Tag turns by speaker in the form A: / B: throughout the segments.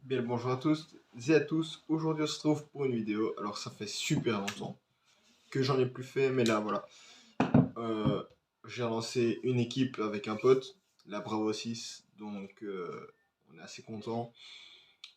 A: Bien, bonjour à tous et à tous. Aujourd'hui, on se retrouve pour une vidéo. Alors, ça fait super longtemps que j'en ai plus fait, mais là, voilà. J'ai lancé une équipe avec un pote, la Bravo 6, donc on est assez content.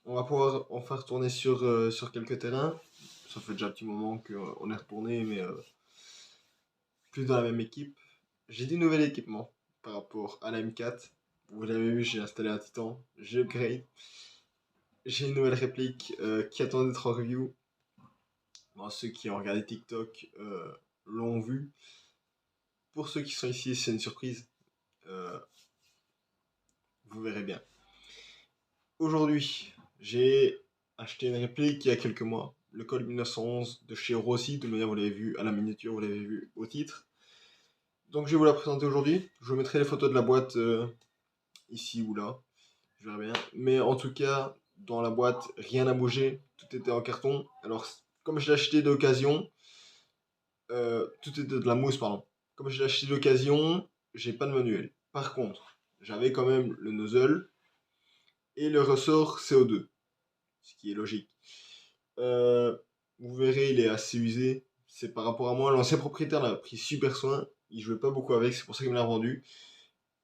A: On va pouvoir en faire tourner sur quelques terrains. Ça fait déjà un petit moment qu'on est retourné, mais plus dans la même équipe. J'ai du nouvel équipement par rapport à la M4. Vous l'avez vu, j'ai installé un Titan, j'ai upgrade. J'ai une nouvelle réplique qui attend d'être en review. Bon, ceux qui ont regardé TikTok l'ont vu. Pour ceux qui sont ici, c'est une surprise. Euh, vous verrez bien. Aujourd'hui, j'ai acheté une réplique il y a quelques mois. Le Colt 1911 de chez Rossi. De manière, vous l'avez vu à la miniature, vous l'avez vu au titre. Donc, je vais vous la présenter aujourd'hui. Je vous mettrai les photos de la boîte ici ou là. Je verrai bien. Mais en tout cas, dans la boîte, rien n'a bougé. Tout était en carton. Alors, comme je l'ai acheté d'occasion, tout était de la mousse, pardon. Comme je l'ai acheté d'occasion, j'ai pas de manuel. Par contre, j'avais quand même le nozzle et le ressort CO2, ce qui est logique. Euh, vous verrez, il est assez usé. C'est par rapport à moi. L'ancien propriétaire l'a pris super soin. Il jouait pas beaucoup avec, c'est pour ça qu'il me l'a vendu.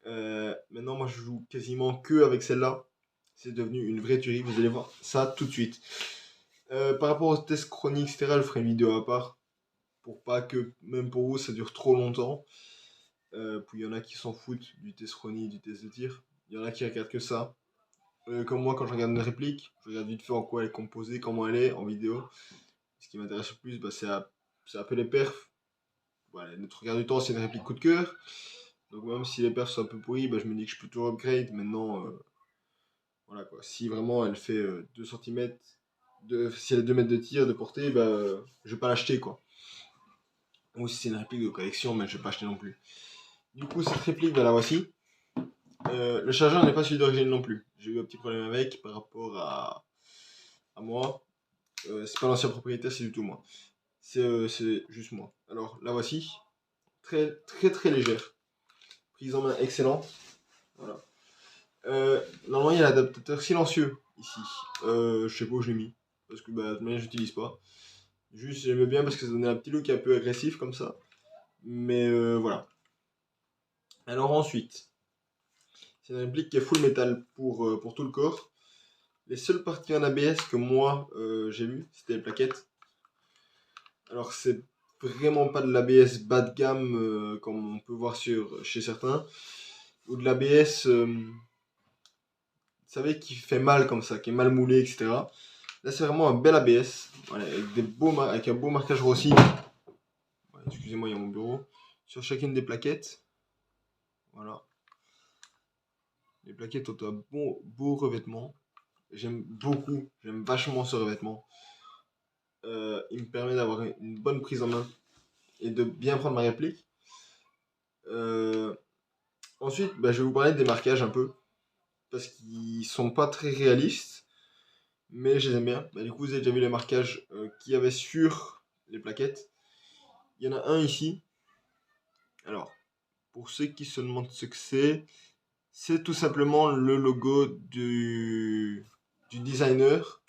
A: Maintenant, moi, je joue quasiment que avec celle-là. C'est devenu une vraie tuerie. Vous allez voir ça tout de suite. Par rapport au test chronique, etc., je ferai une vidéo à part. Pour pas que, même pour vous, ça dure trop longtemps. Puis il y en a qui s'en foutent du test chronique, du test de tir. Il y en a qui regardent que ça. Comme moi, quand je regarde une réplique, je regarde vite fait en quoi elle est composée, comment elle est en vidéo. Ce qui m'intéresse le plus, bah, c'est un peu les perfs. Voilà, notre regard du temps, c'est une réplique coup de cœur. Donc même si les perfs sont un peu pourris, bah, je me dis que je peux toujours upgrade. Maintenant, voilà quoi. Si vraiment elle fait 2 cm, si elle a 2 mètres de tir de portée, bah, je vais pas l'acheter quoi. Ou si c'est une réplique de collection, mais je vais pas acheter non plus. Du coup, cette réplique, bah, la voici. Le chargeur n'est pas celui d'origine non plus. J'ai eu un petit problème avec par rapport à moi. C'est pas l'ancien propriétaire, c'est du tout moi. C'est juste moi. Alors, la voici. Très, très, très légère. Prise en main excellente. Voilà. Normalement, il y a l'adaptateur silencieux ici. Je sais pas où je l'ai mis. Parce que bah, de j'utilise pas. Juste, j'aimais bien parce que ça donnait un petit look un peu agressif comme ça. Mais voilà. Alors ensuite, c'est une réplique qui est full métal pour tout le corps. Les seules parties en ABS que moi j'ai vu, c'était les plaquettes. Alors c'est vraiment pas de l'ABS bas de gamme comme on peut voir chez certains. Ou de l'ABS, vous savez, qui fait mal comme ça, qui est mal moulé, etc. Là c'est vraiment un bel ABS, voilà, avec un beau marquage Rossi. Ouais, excusez-moi, il y a mon bureau. Sur chacune des plaquettes. Voilà. Les plaquettes ont un beau revêtement. J'aime vachement ce revêtement. Il me permet d'avoir une bonne prise en main et de bien prendre ma réplique. Ensuite, bah, je vais vous parler des marquages un peu, parce qu'ils sont pas très réalistes, mais je les aime bien. Bah, du coup, vous avez déjà vu les marquages qu'il y avait sur les plaquettes. Il y en a un ici. Alors, pour ceux qui se demandent ce que c'est tout simplement le logo du designer.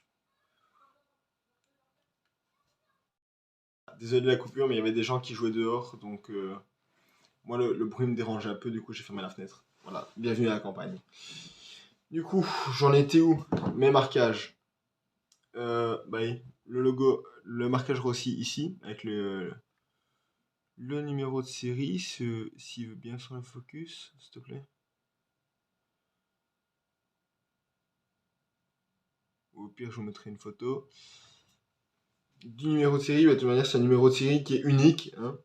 A: Désolé de la coupure, mais il y avait des gens qui jouaient dehors, donc moi le bruit me dérangeait un peu, du coup j'ai fermé la fenêtre. Voilà, bienvenue à la campagne. Du coup, j'en étais où? Mes marquages. Bah, le logo, le marquage Rossi ici, avec le numéro de série, s'il veut bien sur le focus, s'il te plaît. Ou au pire, je vous mettrai une photo. Du numéro de série, bah, de toute manière, c'est un numéro de série qui est unique. Hein.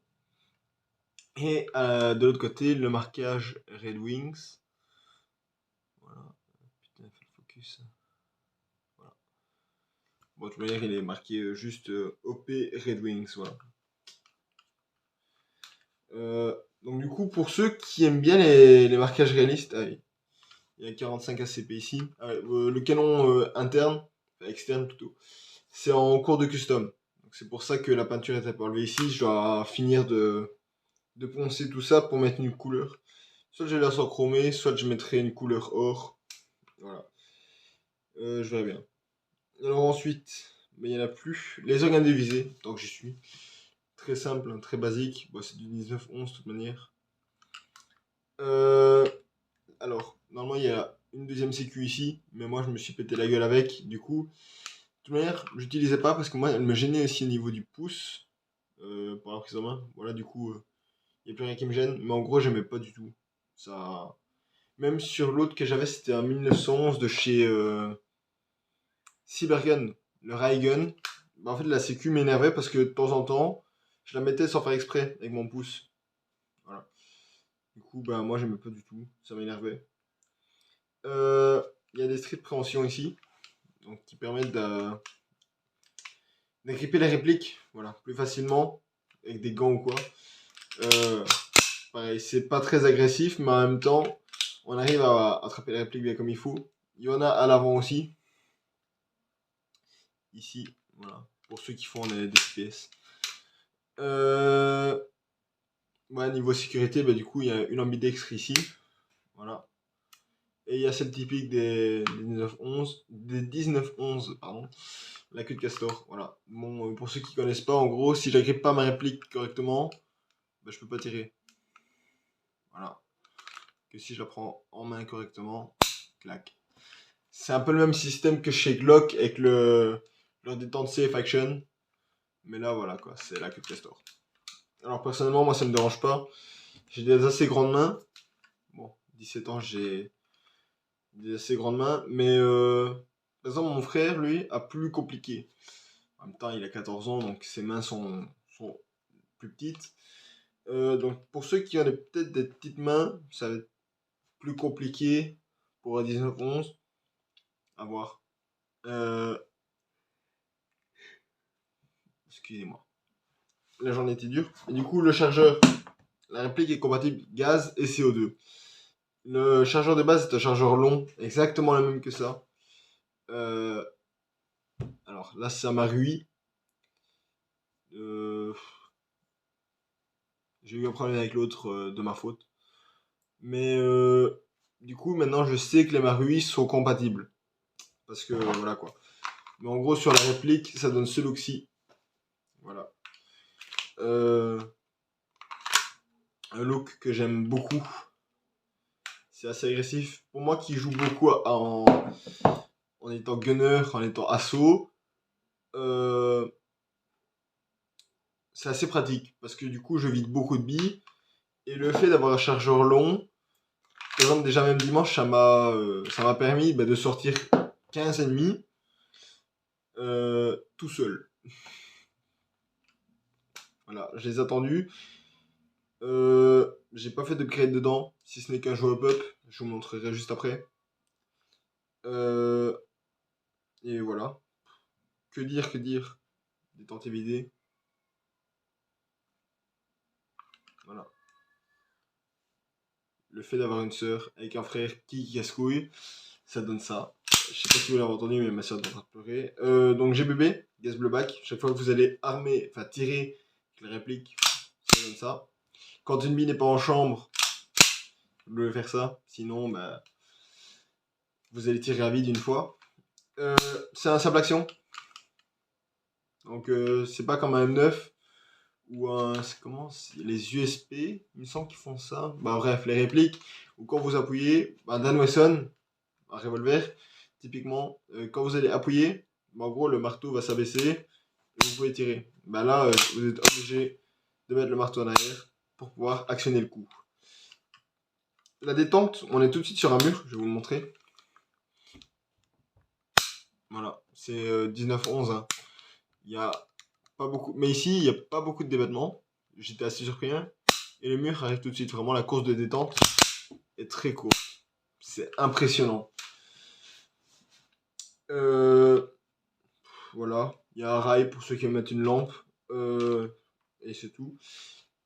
A: Et de l'autre côté, le marquage Red Wings. Voilà. Putain, fait le focus. Voilà. Bon, de toute manière, il est marqué juste OP Red Wings. Voilà. Donc du coup, pour ceux qui aiment bien les marquages réalistes, il y a 45 ACP ici. Le canon interne, enfin externe plutôt, c'est en cours de custom. Donc c'est pour ça que la peinture est un peu enlevée ici. Je dois finir de poncer tout ça pour mettre une couleur. Soit je la sors chromée, soit je mettrai une couleur or. Voilà. Je verrai bien. Alors ensuite, mais il n'y en a plus. Les organes de visée, tant que j'y suis. Très simple, hein, très basique. Bon, c'est du 19-11 de toute manière. Alors, normalement, il y a une deuxième sécu ici, mais moi, je me suis pété la gueule avec. Du coup, de toute manière, j'utilisais pas parce que moi, elle me gênait aussi au niveau du pouce. Pour la prise en main. Voilà, du coup, il n'y a plus rien qui me gêne. Mais en gros, j'aimais pas du tout. Ça... Même sur l'autre que j'avais, c'était un 1911 de chez Cybergun, le Raygun. Bah, en fait, la sécu m'énervait parce que de temps en temps, je la mettais sans faire exprès avec mon pouce. Voilà. Du coup, bah, moi, j'aimais pas du tout. Ça m'énervait. Il y a des strips de préhension ici, donc qui permettent d'agripper les répliques, voilà, plus facilement avec des gants ou quoi. Pareil, c'est pas très agressif, mais en même temps, on arrive à attraper les répliques bien comme il faut. Il y en a à l'avant aussi. Ici, voilà, pour ceux qui font des FPS. Ouais, niveau sécurité, bah, du coup, il y a une ambidextre ici. Voilà. Et il y a celle typique des 1911, pardon. La queue de castor, voilà. Bon, pour ceux qui connaissent pas, en gros, si j'agrippe pas ma réplique correctement, bah, je peux pas tirer. Voilà. Que si je la prends en main correctement, clac. C'est un peu le même système que chez Glock avec leur détente safe action. Mais là, voilà quoi, c'est la queue de castor. Alors personnellement, moi ça me dérange pas. J'ai des assez grandes mains. Bon, 17 ans, j'ai des assez grandes mains. Mais par exemple, mon frère, lui, a plus compliqué. En même temps, il a 14 ans, donc ses mains sont plus petites. Donc pour ceux qui ont peut-être des petites mains, ça va être plus compliqué pour un 19-11. À voir. Excusez-moi. La journée était dure. Et du coup, le chargeur, la réplique est compatible gaz et CO2. Le chargeur de base est un chargeur long, exactement le même que ça. Alors là, ça m'a rui. J'ai eu un problème avec l'autre de ma faute. Mais du coup, maintenant, je sais que les Marui sont compatibles. Parce que voilà quoi. Mais en gros, sur la réplique, ça donne ce look-ci. Voilà. Un look que j'aime beaucoup. C'est assez agressif. Pour moi qui joue beaucoup en étant gunner, en étant assaut, c'est assez pratique. Parce que du coup, je vide beaucoup de billes. Et le fait d'avoir un chargeur long, par exemple, déjà même dimanche, ça m'a permis de sortir 15 ennemis tout seul. Voilà, je les ai attendus. J'ai pas fait d'upgrade dedans, si ce n'est qu'un jeu up. Je vous montrerai juste après. Et voilà. Que dire, que dire. Détente évidée. Voilà. Le fait d'avoir une sœur avec un frère qui casse-couille, ça donne ça. Je sais pas si vous l'avez entendu, mais ma soeur est en train de pleurer. Donc GBB, gaz blowback. Chaque fois que vous allez armer, enfin tirer avec la réplique, ça donne ça. Quand une bille n'est pas en chambre, vous devez faire ça. Sinon, bah, vous allez tirer à vide une fois. C'est un simple action. Donc c'est pas comme un M9 ou un. C'est comment? Les USP, il me semble qu'ils font ça. Bah bref, les répliques. Ou quand vous appuyez, bah, Dan Wesson, un revolver, typiquement, quand vous allez appuyer, bah, en gros le marteau va s'abaisser et vous pouvez tirer. Bah là, vous êtes obligé de mettre le marteau en arrière pour pouvoir actionner le coup. La détente, on est tout de suite sur un mur, je vais vous le montrer. Voilà, c'est 19-11. Hein. Il y a pas beaucoup, mais ici il n'y a pas beaucoup de débattements. J'étais assez surpris. Hein. Et le mur arrive tout de suite. Vraiment, la course de détente est très courte. C'est impressionnant. Voilà, il y a un rail pour ceux qui veulent mettre une lampe. Et c'est tout.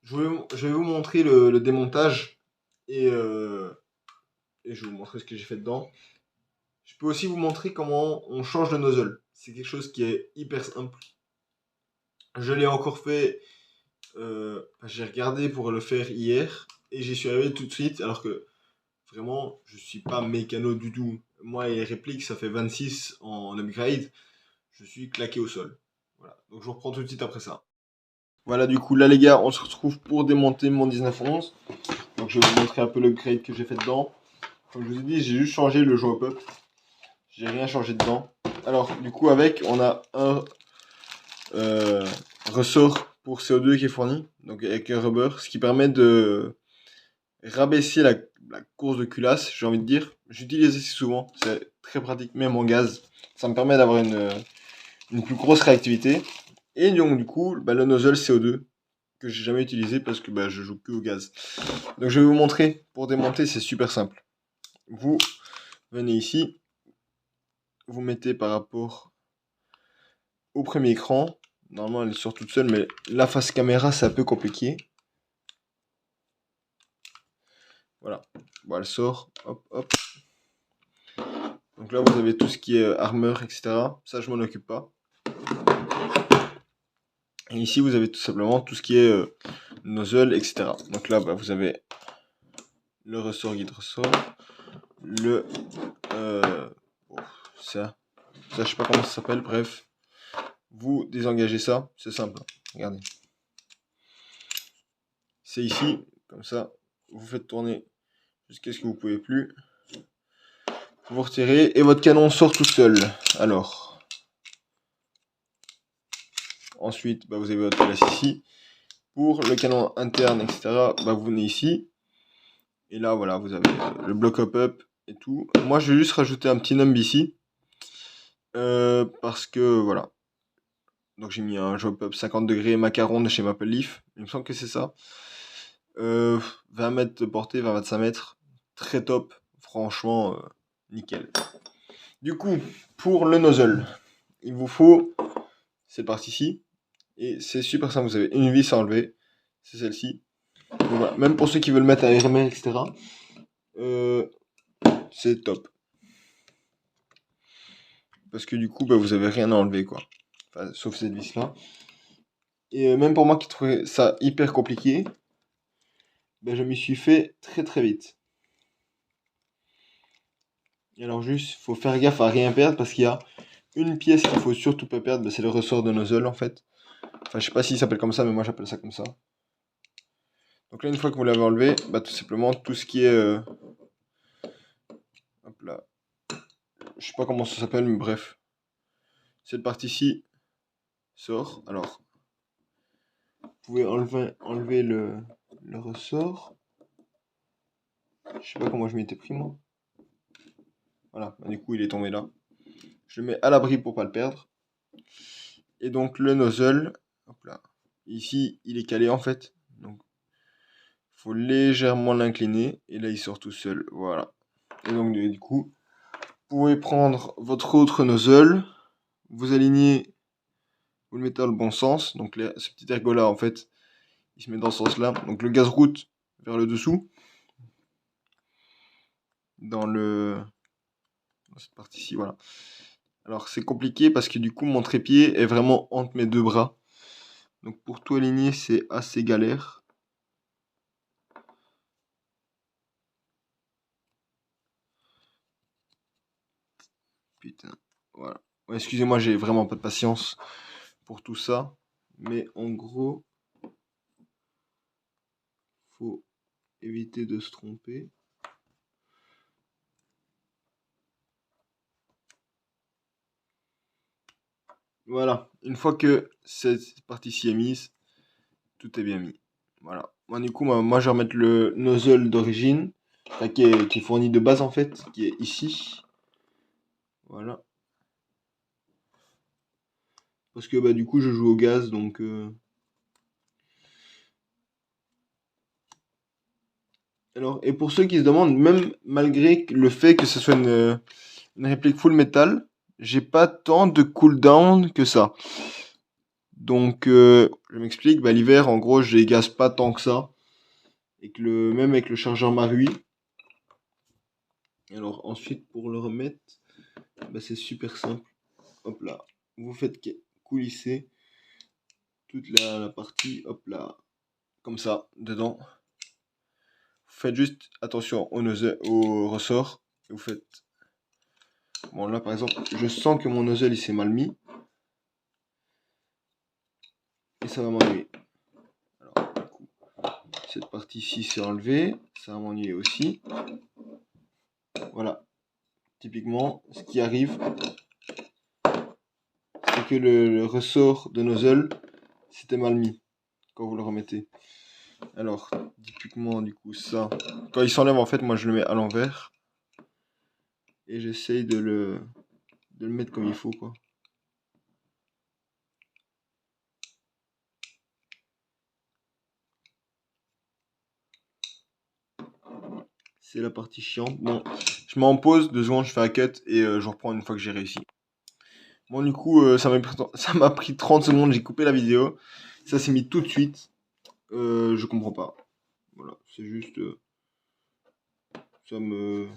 A: Je vais vous montrer le démontage et je vais vous montrer ce que j'ai fait dedans. Je peux aussi vous montrer comment on change de nozzle. C'est quelque chose qui est hyper simple. Je l'ai encore fait, j'ai regardé pour le faire hier et j'y suis arrivé tout de suite alors que vraiment je suis pas mécano du tout. Moi les répliques ça fait 26 en upgrade, je suis claqué au sol. Voilà, donc je vous reprends tout de suite après ça. Voilà du coup là les gars on se retrouve pour démonter mon 1911. Donc je vais vous montrer un peu l'upgrade que j'ai fait dedans. Comme je vous ai dit j'ai juste changé le joint pop. J'ai rien changé dedans. Alors du coup avec on a un ressort pour CO2 qui est fourni, donc avec un rubber, ce qui permet de rabaisser la course de culasse, j'ai envie de dire. J'utilise assez souvent, c'est très pratique, même en gaz. Ça me permet d'avoir une plus grosse réactivité. Et donc du coup, le nozzle CO2 que j'ai jamais utilisé parce que je joue que au gaz. Donc je vais vous montrer pour démonter, c'est super simple. Vous venez ici, vous mettez par rapport au premier écran. Normalement elle sort toute seule, mais la face caméra c'est un peu compliqué. Voilà, bon, elle sort, hop, hop. Donc là, vous avez tout ce qui est armure, etc. Ça, je m'en occupe pas. Et ici, vous avez tout simplement tout ce qui est nozzle, etc. Donc là, vous avez le ressort guide ressort, le oh, ça, je sais pas comment ça s'appelle. Bref, vous désengagez ça, c'est simple. Regardez, c'est ici, comme ça, vous faites tourner jusqu'à ce que vous pouvez plus. Vous retirez et votre canon sort tout seul. Alors, ensuite, vous avez votre place ici. Pour le canon interne, etc., vous venez ici. Et là, voilà, vous avez le bloc up et tout. Moi, je vais juste rajouter un petit numb ici. Parce que, voilà. Donc, j'ai mis un job up 50 degrés macaron de chez Maple Leaf. Il me semble que c'est ça. 20 mètres de portée, 25 mètres. Très top. Franchement, nickel. Du coup, pour le nozzle, il vous faut cette partie-ci. Et c'est super simple. Vous avez une vis à enlever. C'est celle-ci. Voilà. Même pour ceux qui veulent mettre à RML, etc. C'est top. Parce que du coup, vous avez rien à enlever, quoi. Enfin, sauf cette vis-là. Et même pour moi qui trouvais ça hyper compliqué, je m'y suis fait très très vite. Et alors juste, faut faire gaffe à rien perdre parce qu'il y a une pièce qu'il faut surtout pas perdre, c'est le ressort de nozzle en fait. Enfin, je sais pas s'il s'appelle comme ça, mais moi j'appelle ça comme ça. Donc là, une fois que vous l'avez enlevé, tout simplement tout ce qui est... hop là. Je sais pas comment ça s'appelle, mais bref. Cette partie-ci sort. Alors, vous pouvez enlever le ressort. Je sais pas comment je m'y étais pris moi. Voilà, du coup il est tombé là. Je le mets à l'abri pour pas le perdre. Et donc le nozzle, hop là. Ici il est calé en fait. Donc il faut légèrement l'incliner. Et là il sort tout seul. Voilà. Et donc du coup, vous pouvez prendre votre autre nozzle. Vous alignez, vous le mettez dans le bon sens. Donc ce petit ergot là en fait, il se met dans ce sens là. Donc le gaz route vers le dessous. Dans cette partie-ci, voilà. Alors c'est compliqué parce que du coup mon trépied est vraiment entre mes deux bras. Donc pour tout aligner c'est assez galère. Putain, voilà. Ouais, excusez-moi, j'ai vraiment pas de patience pour tout ça. Mais en gros, faut éviter de se tromper. Voilà, une fois que cette partie-ci est mise, tout est bien mis. Voilà. Moi, du coup, moi je vais remettre le nozzle d'origine, qui est fourni de base en fait, qui est ici. Voilà. Parce que du coup, je joue au gaz, donc... Alors, et pour ceux qui se demandent, même malgré le fait que ce soit une réplique full metal, j'ai pas tant de cooldown que ça. Donc, je m'explique, l'hiver, en gros, je dégaze pas tant que ça. Et que même avec le chargeur Marui. Alors, ensuite, pour le remettre, c'est super simple. Hop là, vous faites coulisser. toute la partie, hop là, comme ça, dedans. Vous faites juste attention au ressort. Et vous faites... Bon là par exemple, je sens que mon nozzle il s'est mal mis. Et ça va m'ennuyer. Alors du coup, cette partie-ci s'est enlevée. Ça va m'ennuyer aussi. Voilà. Typiquement, ce qui arrive, c'est que le ressort de nozzle s'était mal mis quand vous le remettez. Alors, typiquement, du coup, ça, quand il s'enlève, en fait, moi je le mets à l'envers et j'essaye de le mettre comme il faut, quoi. C'est la partie chiante. Bon, je mets en pause, 2 secondes, je fais un cut et je reprends une fois que j'ai réussi. Bon, du coup, ça m'a pris 30 secondes, j'ai coupé la vidéo. Ça s'est mis tout de suite. Je comprends pas. Voilà, c'est juste... ça me...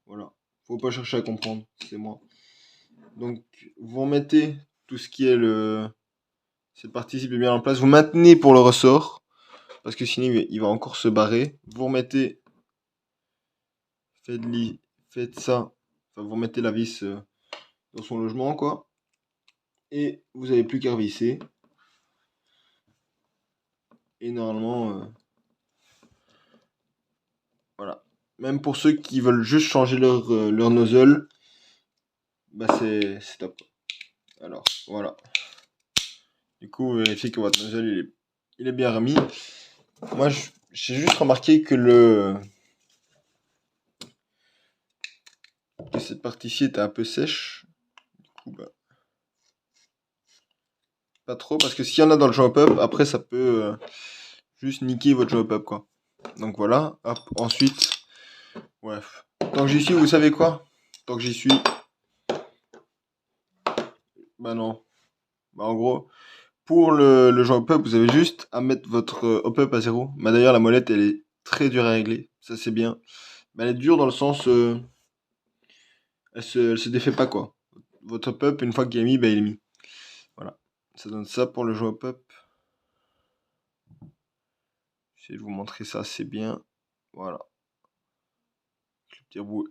A: Voilà. Faut pas chercher à comprendre, c'est moi. Donc, vous remettez tout ce qui est cette partie-ci est bien en place. Vous maintenez pour le ressort, parce que sinon il va encore se barrer. Vous remettez... Faites ça. Enfin, vous remettez la vis dans son logement, quoi. Et vous avez plus qu'à revisser. Et normalement... voilà. Même pour ceux qui veulent juste changer leur nozzle, bah c'est top. Alors, voilà. Du coup, vérifiez que votre nozzle il est bien remis. Moi, j'ai juste remarqué que cette partie-ci était un peu sèche. Du coup, bah, pas trop, parce que s'il y en a dans le jump up, après ça peut juste niquer votre jump up, quoi. Donc voilà, hop, ensuite, bref. Tant que j'y suis, vous savez quoi? Tant que j'y suis, bah non. Bah en gros, pour le jump up, vous avez juste à mettre votre hop up à 0. Bah d'ailleurs, la molette, elle est très dure à régler, ça c'est bien. Bah, elle est dure dans le sens, elle se défait pas, quoi. Votre hop up, une fois qu'il est mis, bah il est mis. Voilà, ça donne ça pour le jump up. Je vais vous montrer ça, c'est bien. Voilà.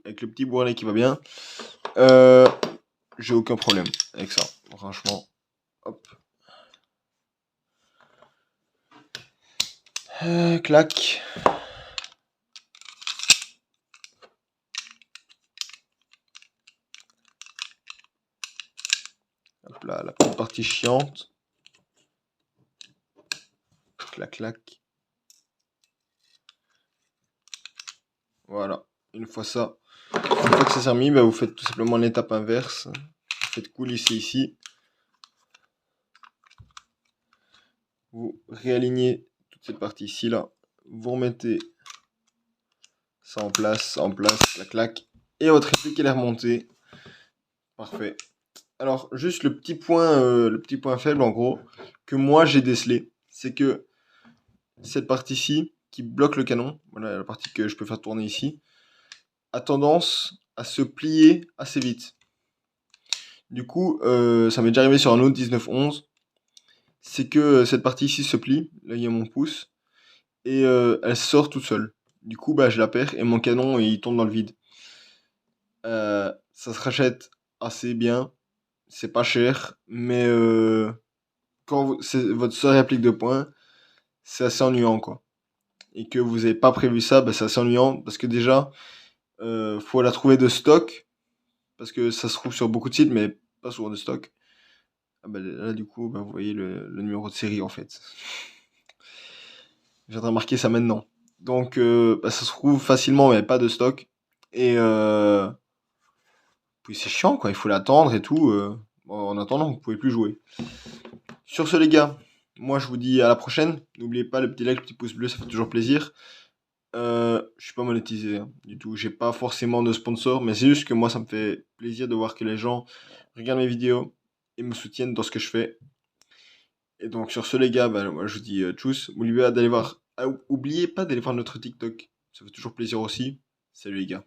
A: Avec le petit bourrelet qui va bien. J'ai aucun problème avec ça. Franchement. Hop. Clac. Hop là, la petite partie chiante. Clac, clac. Voilà. Une fois que ça s'est remis, bah, vous faites tout simplement l'étape inverse. Vous faites coulisser ici. Vous réalignez toute cette partie ici là. Vous remettez ça en place, clac, clac. Et votre réplique elle est remontée. Parfait. Alors juste le petit point faible en gros que moi j'ai décelé, c'est que cette partie-ci qui bloque le canon, voilà la partie que je peux faire tourner ici, a tendance à se plier assez vite. Du coup, ça m'est déjà arrivé sur un autre 1911, c'est que cette partie ici se plie, là il y a mon pouce, et elle sort toute seule. Du coup, bah, je la perds et mon canon il tombe dans le vide. Ça se rachète assez bien, c'est pas cher, mais quand c'est votre seule réplique de points, c'est assez ennuyant quoi. Et que vous n'avez pas prévu ça, bah, c'est assez ennuyant parce que déjà, faut la trouver de stock parce que ça se trouve sur beaucoup de sites, mais pas souvent de stock. Ah bah, là, du coup, bah, vous voyez le numéro de série en fait. Je viens de remarquer ça maintenant. Donc, bah, ça se trouve facilement, mais pas de stock. Et puis c'est chiant quoi, il faut l'attendre et tout. Bon, en attendant, vous pouvez plus jouer. Sur ce, les gars, moi je vous dis à la prochaine. N'oubliez pas le petit like, le petit pouce bleu, ça fait toujours plaisir. Je suis pas monétisé hein, du tout. J'ai pas forcément de sponsor, mais c'est juste que moi ça me fait plaisir de voir que les gens regardent mes vidéos et me soutiennent dans ce que je fais. Et donc sur ce les gars, bah, moi je vous dis tchuss. Oubliez pas d'aller voir notre TikTok. Ça fait toujours plaisir aussi. Salut les gars.